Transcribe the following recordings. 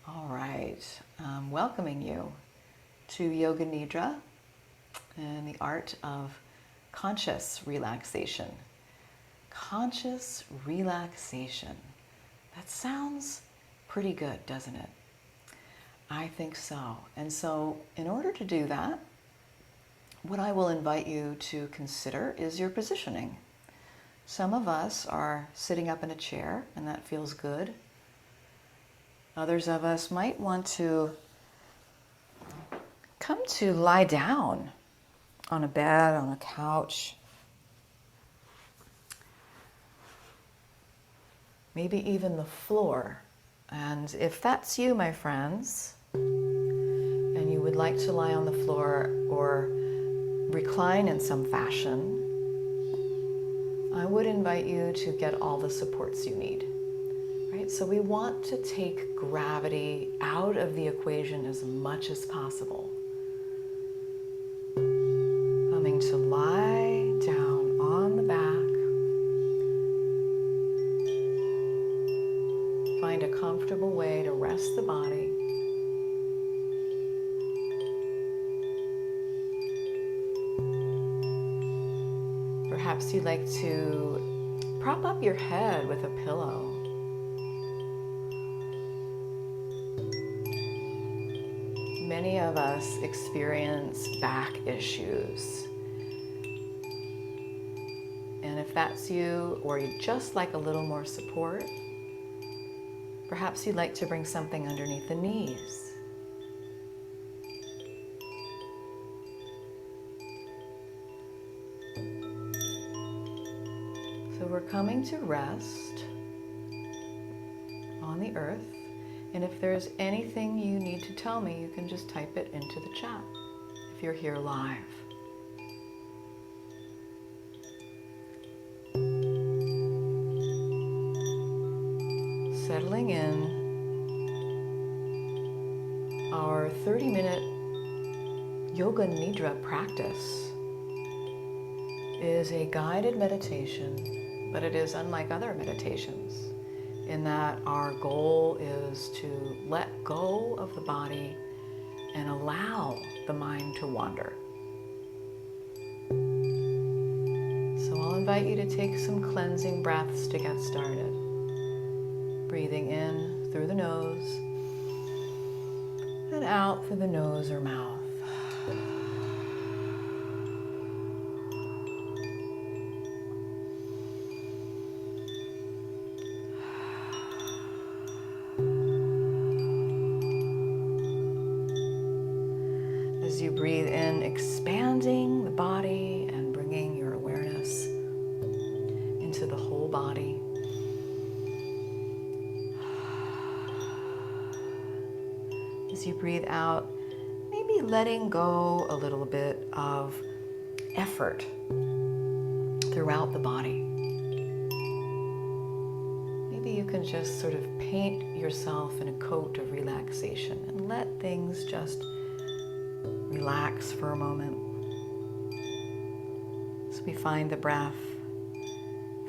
All right, welcoming you to Yoga Nidra and the art of conscious relaxation. Conscious relaxation. That sounds pretty good, doesn't it? I think so. And so in order to do that, what I will invite you to consider is your positioning. Some of us are sitting up in a chair, and that feels good. Others of us might want to come to lie down on a bed, on a couch, maybe even the floor. And if that's you, my friends, and you would like to lie on the floor or recline in some fashion, I would invite you to get all the supports you need. Right? So we want to take gravity out of the equation as much as possible. Coming to lie down on the back. Find a comfortable way to rest the body. Perhaps you'd like to prop up your head with a pillow. Many of us experience back issues. And if that's you, or you'd just like a little more support, perhaps you'd like to bring something underneath the knees. So we're coming to rest on the earth. And if there's anything you need to tell me, you can just type it into the chat if you're here live. Settling in. Our 30-minute Yoga Nidra practice is a guided meditation, but it is unlike other meditations in that our goal is to let go of the body and allow the mind to wander. So I'll invite you to take some cleansing breaths to get started. Breathing in through the nose and out through the nose or mouth. As you breathe in, expanding the body and bringing your awareness into the whole body. As you breathe out, maybe letting go a little bit of effort throughout the body. Maybe you can just sort of paint yourself in a coat of relaxation and let things just relax for a moment. So we find the breath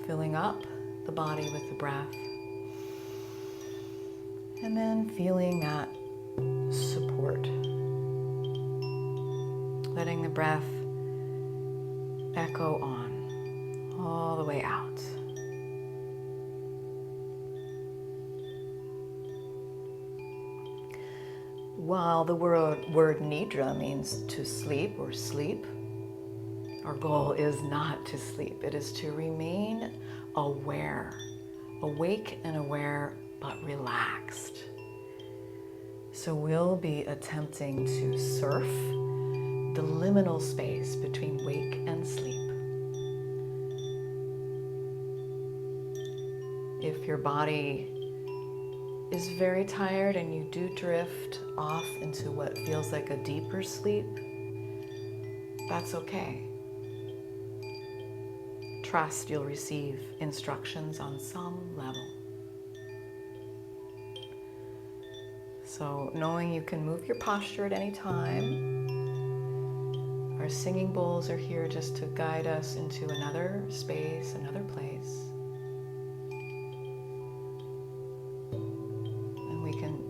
filling up the body with the breath, and then feeling that support. Letting the breath echo on all the way out. While the word Nidra means to sleep or sleep, our goal is not to sleep. It is to remain aware, awake and aware, but relaxed. So we'll be attempting to surf the liminal space between wake and sleep. If your body is very tired and you do drift off into what feels like a deeper sleep, that's okay. Trust you'll receive instructions on some level. So knowing you can move your posture at any time. Our singing bowls are here just to guide us into another space, another place. And we can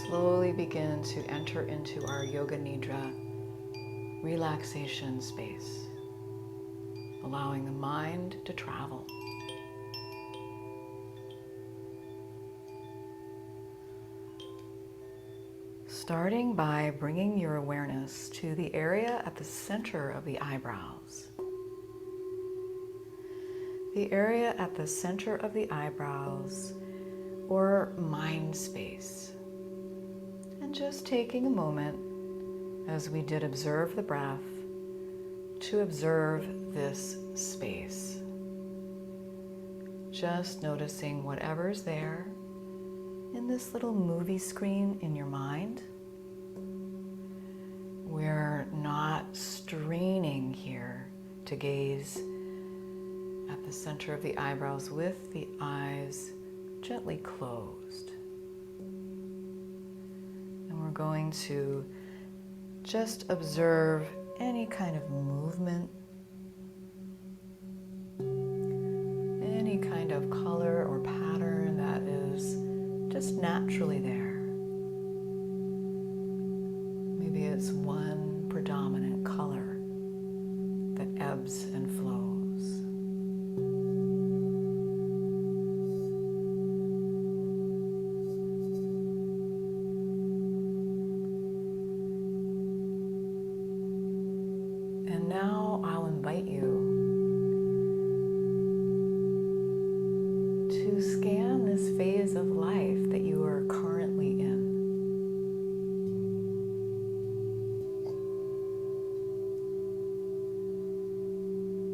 slowly begin to enter into our Yoga Nidra relaxation space, allowing the mind to travel. Starting by bringing your awareness to the area at the center of the eyebrows. The area at the center of the eyebrows, or mind space. And just taking a moment, as we did observe the breath, to observe this space. Just noticing whatever's there in this little movie screen in your mind. We're not straining here to gaze at the center of the eyebrows with the eyes gently closed. And we're going to just observe any kind of movement, any kind of color or pattern that is just naturally there. Maybe it's one predominant color that ebbs and flows. And now I'll invite you to scan this phase of life that you are currently in.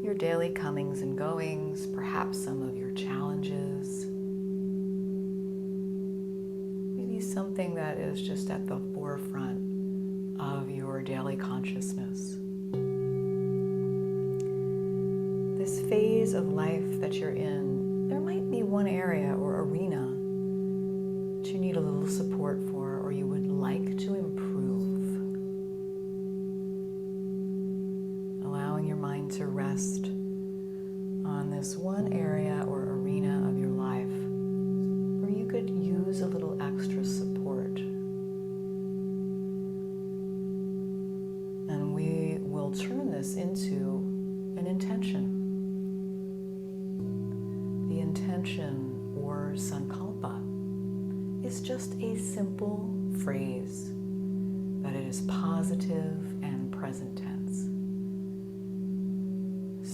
Your daily comings and goings, perhaps some of your challenges, maybe something that is just at the forefront of your daily consciousness. This phase of life that you're in, there might be one area or arena that you need a little support for, or you would like to improve. Allowing your mind to rest on this one area or arena of your life where you could use a little extra support. And we will turn this into an intention. The intention, or sankalpa, is just a simple phrase, but it is positive and present tense.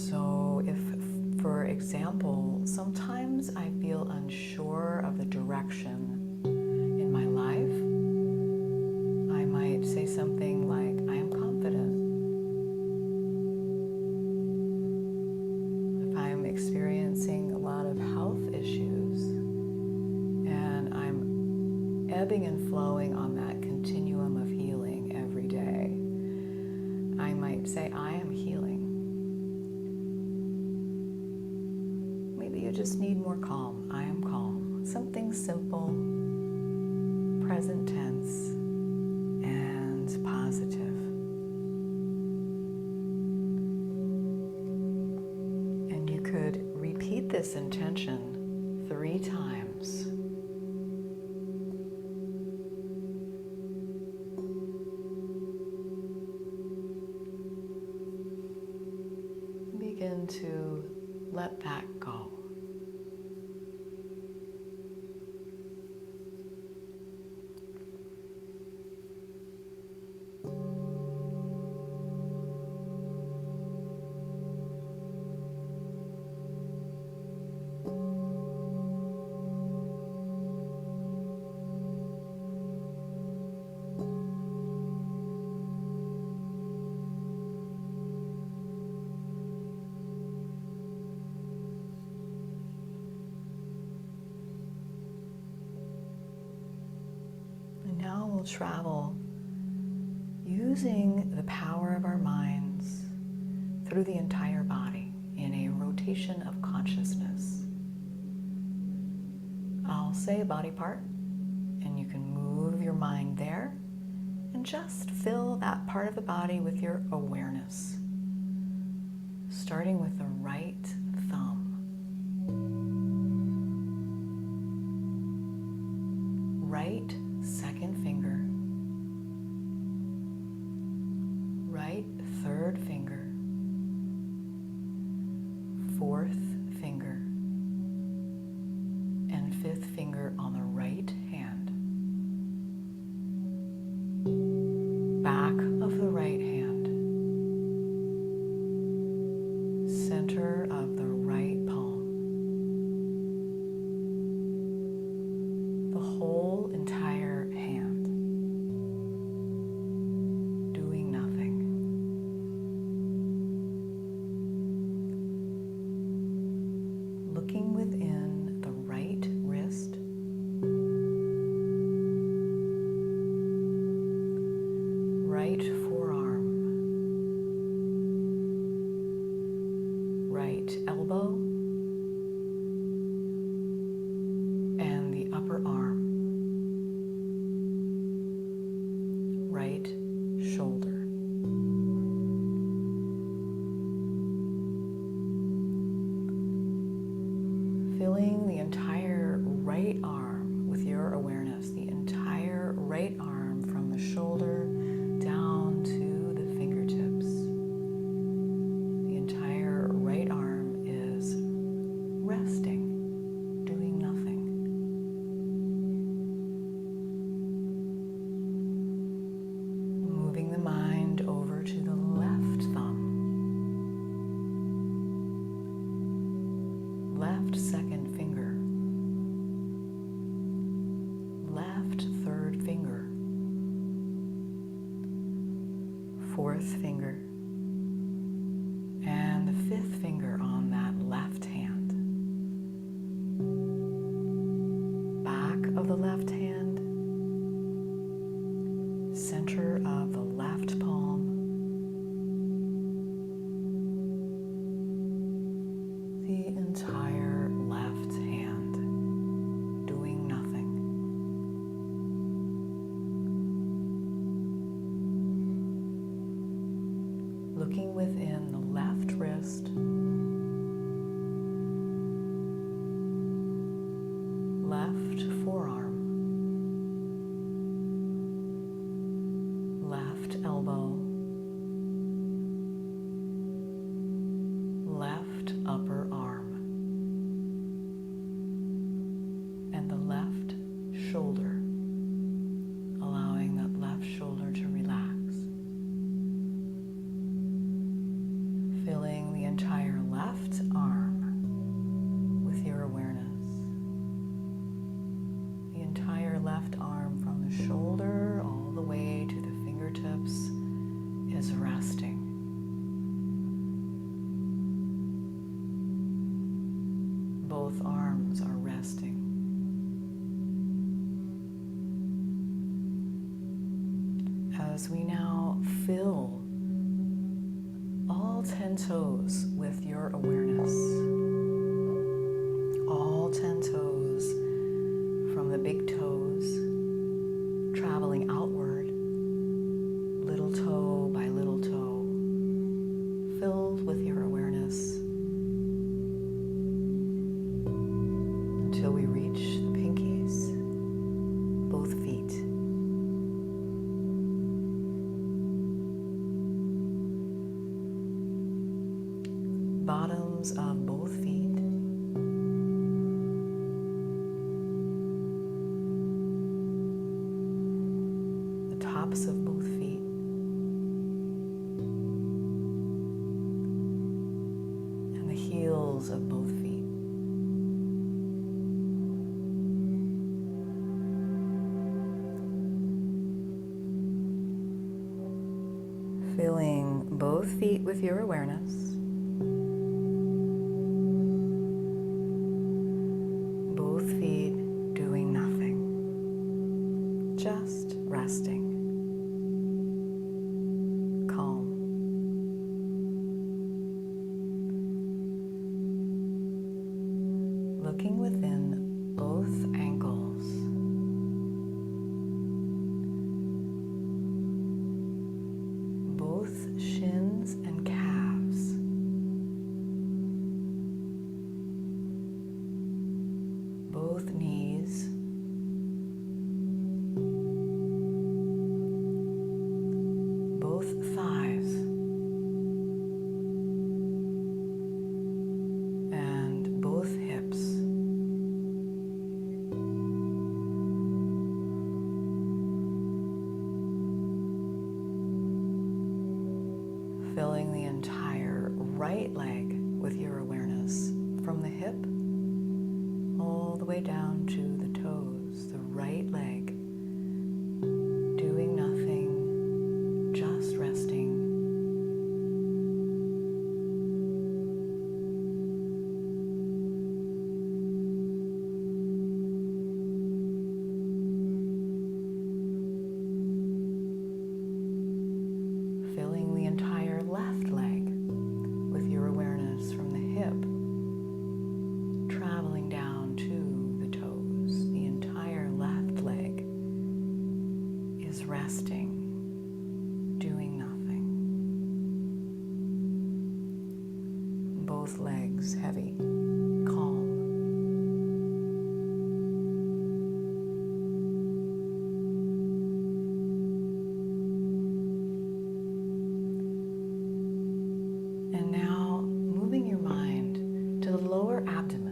So if, for example, sometimes I feel unsure of the direction in my life, I might say something like, I am confident. If I'm experiencing a lot of health issues and I'm ebbing and flowing on that continuum of healing every day, I might say, I am healing. Maybe you just need more calm. I am calm. Something simple, present tense, and positive. And you could repeat this intention 3 times. Begin to let that go. Now we'll travel using the power of our minds through the entire body in a rotation of consciousness. I'll say a body part, and you can move your mind there and just fill that part of the body with your awareness, starting with the right thumb. Right second finger. center of the right palm. The whole entire hand, doing nothing. Looking within the right wrist, right forearm, right elbow, and the upper arm, right shoulder. Filling the entire right arm with your awareness, the entire right arm from the shoulder down to the fingertips. The entire right arm is resting, doing nothing. Moving the mind over to the left thumb, left second finger, left third finger, fourth finger, and the fifth finger on that left hand. Back of the left hand, center of the left palm, the entire left hand, doing nothing. Looking within the left wrist, left forearm, left elbow, left upper arm, and the left shoulder, allowing that left shoulder to relax. Filling the entire left arm with your awareness. The entire left arm from the shoulder all the way to the fingertips is resting. Both arms are resting. As we now fill all 10 toes with your awareness. All 10 toes from the big toes, traveling outward, little toe by little toe, filled with your awareness until we reach the pinkies, both feet. Bottoms of both feet, the tops of both feet, and the heels of both feet. Filling both feet with your awareness. Feet doing nothing, just resting, calm. Looking within both ankles, both shins and calves. way down to the toes, the right leg, doing nothing, just resting. Filling the entire left leg with your awareness from the hip, traveling down to the toes. The entire left leg is resting, doing nothing. Both legs heavy, calm. And now moving your mind to the lower abdomen.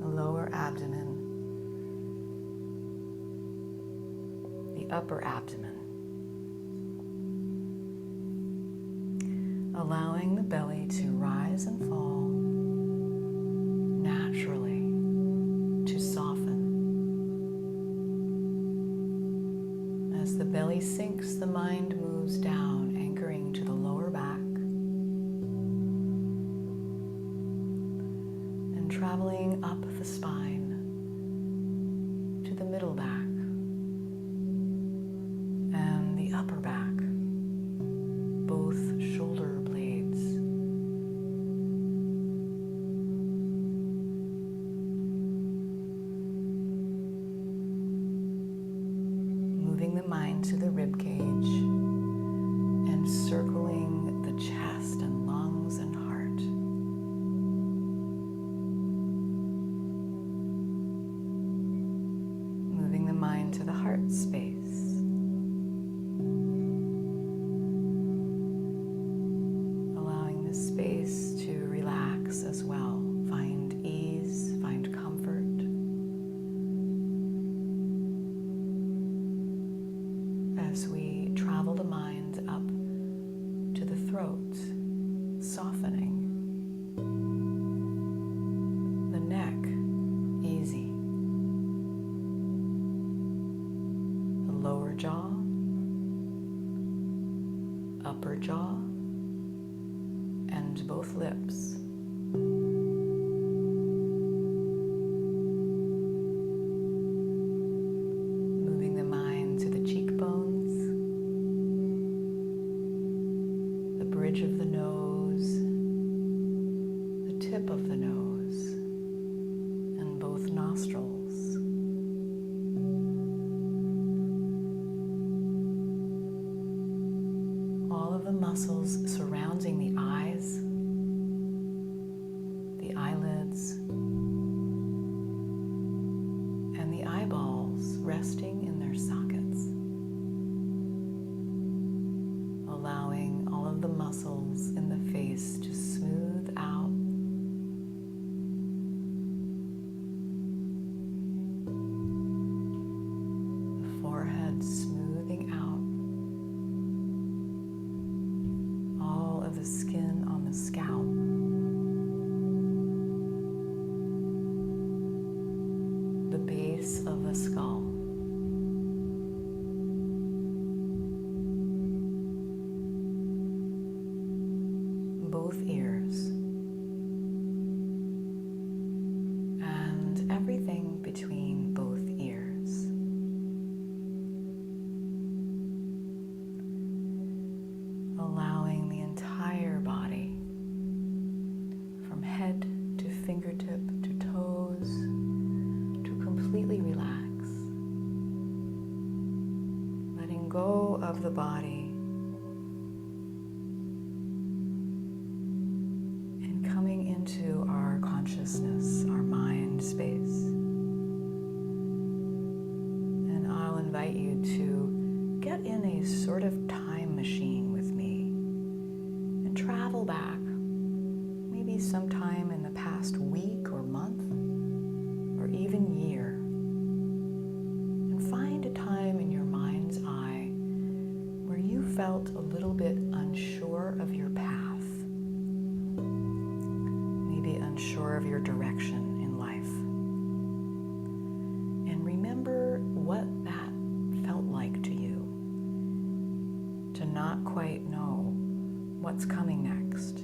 The lower abdomen, the upper abdomen. Allowing the belly to rise and fall naturally, to soften. As the belly sinks, the mind moves down, anchoring to the lower back and traveling up the spine to the middle back and the upper back, both shoulder blades. Moving the mind to the rib cage and circling the chest and lungs and heart. Moving the mind to the heart space. Allowing the space to relax as well. Find ease, find comfort. As we travel the mind up to the throat, softening. The neck, easy. The lower jaw, upper jaw, and both lips. Moving the mind to the cheekbones, the bridge of the nose, the tip of the nose, and both nostrils. All of the muscles surrounding the eyes, the eyelids, and the eyeballs resting in their sockets. Allowing all of the muscles in the face to smooth out. The forehead smoothing out. All of the skin on the scalp. The base of the skull. Both ears. And everything between both ears. Allowing the entire body, from head to fingertip to toes, to completely relax. Letting go of the body and coming into our consciousness, our mind space. And I'll invite you to get in a sort of time machine with me and travel back, maybe sometime in the past week or month or even year, and find a time in your mind's eye where you felt a little bit unsure of your path, unsure of your direction in life. And remember what that felt like to you, to not quite know what's coming next.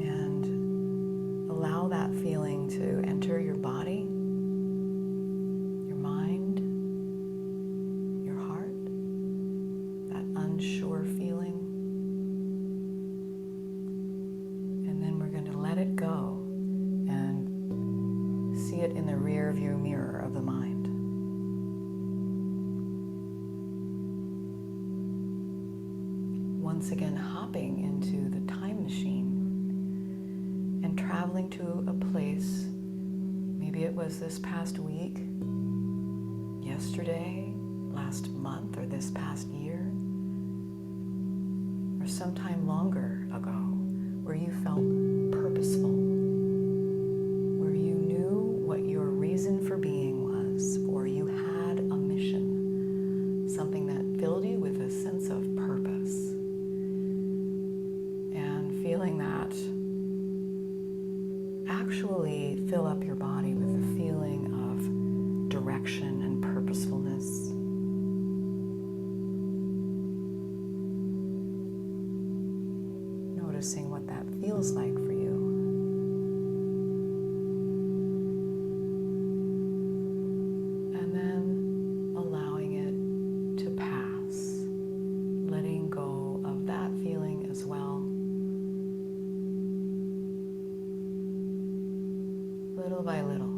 And allow that feeling to enter your body, your mind, your heart, that unsure feeling. And then we're going to let it go and see it in the rear view mirror of the mind. Once again, hopping into the time machine and traveling to a place, maybe it was this past week, yesterday, last month, or this past year, or sometime longer ago, where you felt purposeful, where you knew what your reason for being was, or you had a mission, something that filled you with a sense of purpose. And feeling that actually fill up your body with a feeling of direction and purposefulness. Noticing what that feels like for you. And then allowing it to pass, letting go of that feeling as well. Little by little.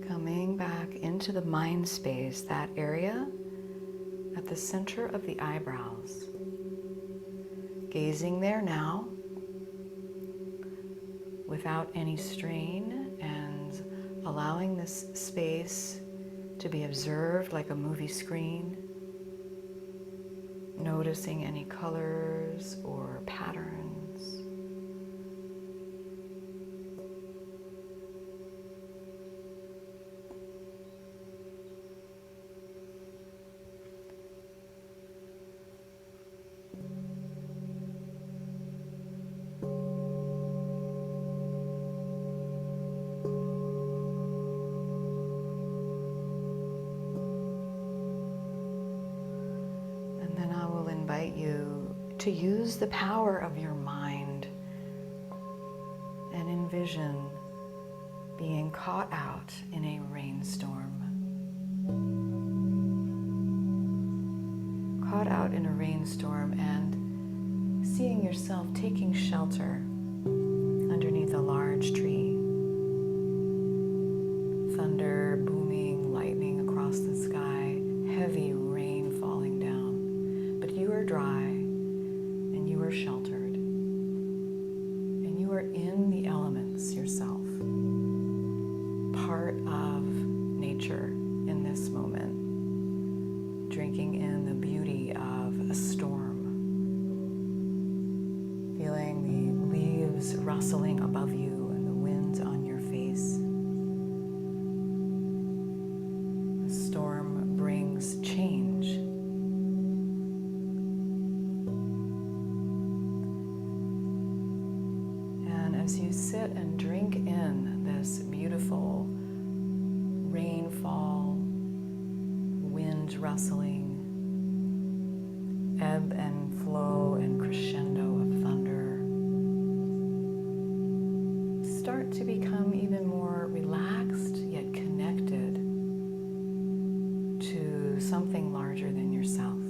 Coming back into the mind space, that area at the center of the eyebrows. Gazing there now without any strain, and allowing this space to be observed like a movie screen. Noticing any colors or patterns. Invite you to use the power of your mind and envision being caught out in a rainstorm. Caught out in a rainstorm and seeing yourself taking shelter underneath a large tree. Thunder booming, lightning across the sky, heavy rain falling down. But you are dry, and you are sheltered, and you are in the elements yourself, part of nature in this moment, drinking in the beauty of a storm, feeling the leaves rustling above you and the wind on your face. The storm brings change. As you sit and drink in this beautiful rainfall, wind rustling, ebb and flow and crescendo of thunder, start to become even more relaxed yet connected to something larger than yourself.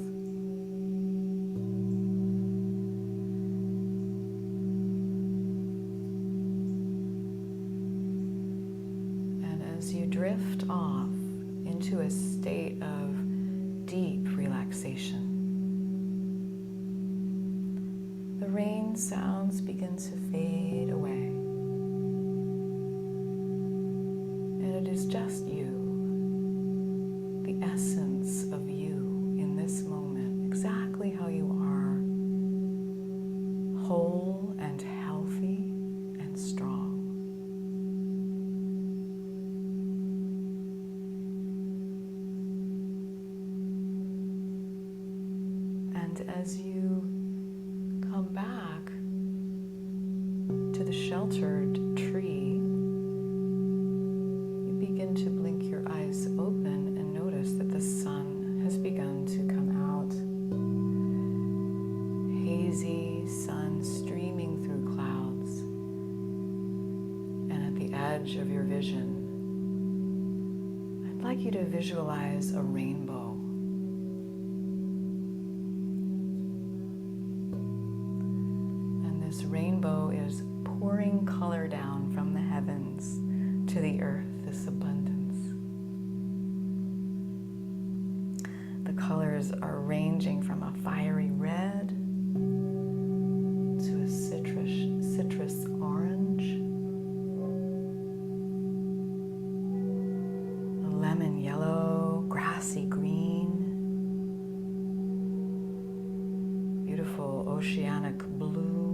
As you drift off into a state of deep relaxation, the rain sounds begin to fade away, and it is just you, the essence of you in this moment, exactly how you are, whole and healthy and strong. sheltered tree, you begin to blink your eyes open and notice that the sun has begun to come out. Hazy sun streaming through clouds. And at the edge of your vision, I'd like you to visualize a rainbow. This rainbow is pouring color down from the heavens to the earth, this abundance. The colors are ranging from a fiery red to a citrus orange, a lemon yellow, grassy green, beautiful oceanic blue,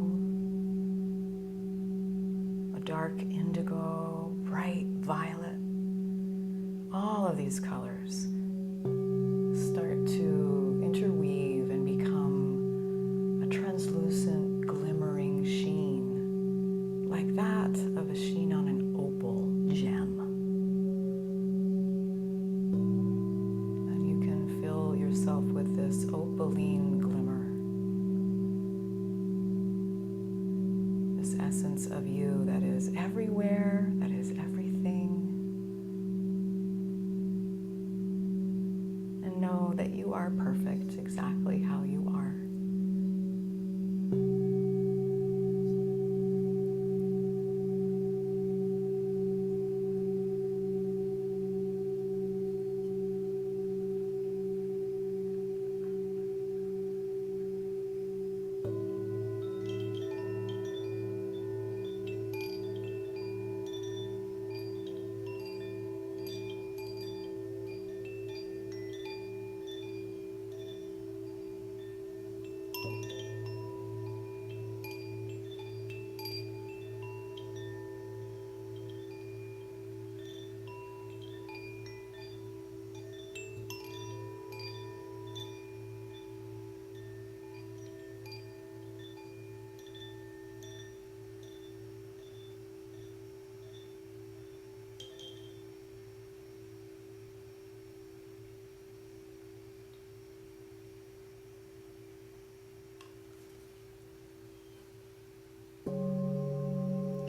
dark indigo, bright violet. All of these colors start to interweave and become a translucent, glimmering sheen, like that of a sheen on an opal gem. And you can fill yourself with this opaline glimmer. Essence of you that is everywhere, that is everything. And know that you are perfect exactly how you are.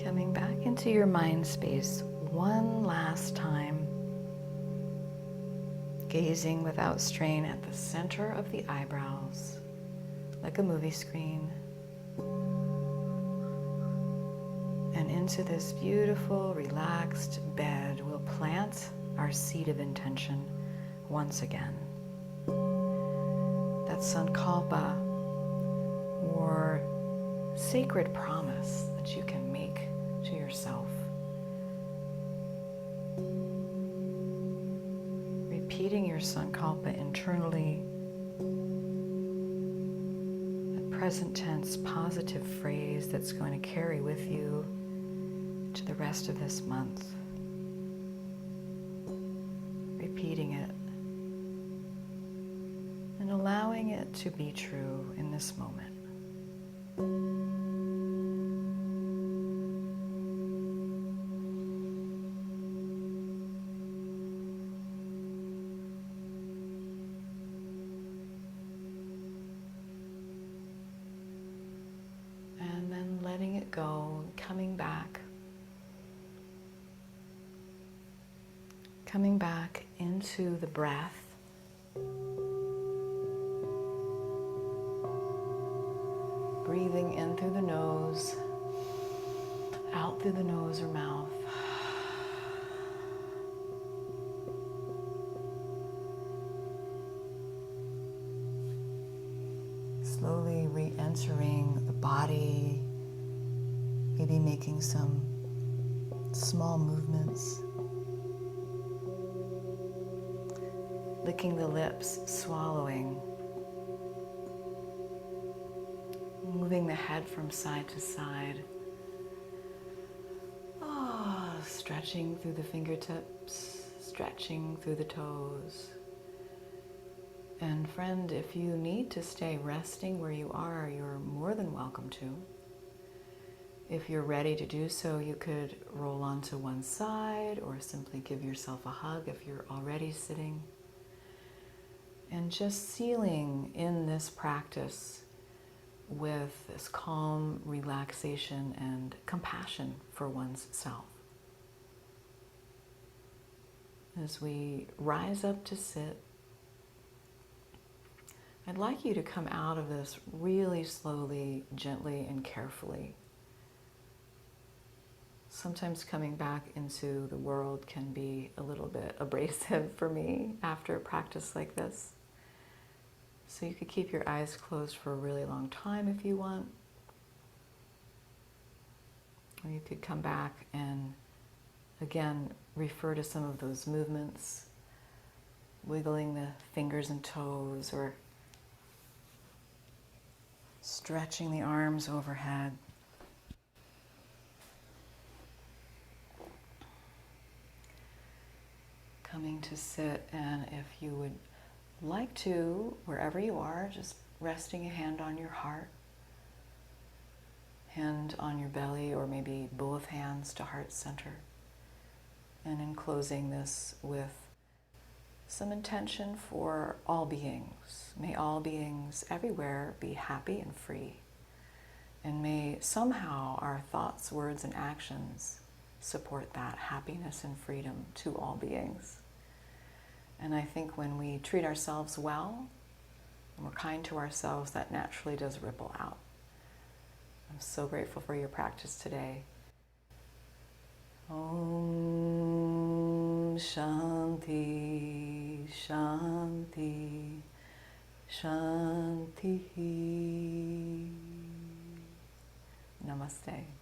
Coming back into your mind space one last time, gazing without strain at the center of the eyebrows, like a movie screen, and into this beautiful, relaxed bed, we'll plant our seed of intention once again. That sankalpa, or sacred promise that you can make to yourself. Repeating your sankalpa internally, a present tense positive phrase that's going to carry with you to the rest of this month. Repeating it and allowing it to be true in this moment. And then letting it go, coming back into the breath. Breathing in through the nose, out through the nose or mouth. Slowly re-entering the body, maybe making some small movements. Licking the lips, swallowing. Moving the head from side to side. Stretching through the fingertips, stretching through the toes. And friend, if you need to stay resting where you are, you're more than welcome to. If you're ready to do so, you could roll onto one side or simply give yourself a hug if you're already sitting. And just sealing in this practice with this calm relaxation and compassion for one's self. As we rise up to sit, I'd like you to come out of this really slowly, gently, and carefully. Sometimes coming back into the world can be a little bit abrasive for me after a practice like this. So you could keep your eyes closed for a really long time if you want. Or you could come back and again refer to some of those movements, wiggling the fingers and toes or stretching the arms overhead. Coming to sit, and if you would like to, wherever you are, just resting a hand on your heart, hand on your belly, or maybe both hands to heart center. And in closing this with some intention for all beings. May all beings everywhere be happy and free. And may somehow our thoughts, words, and actions support that happiness and freedom to all beings. And I think when we treat ourselves well, and we're kind to ourselves, that naturally does ripple out. I'm so grateful for your practice today. Om Shanti, Shanti, Shanti. Namaste.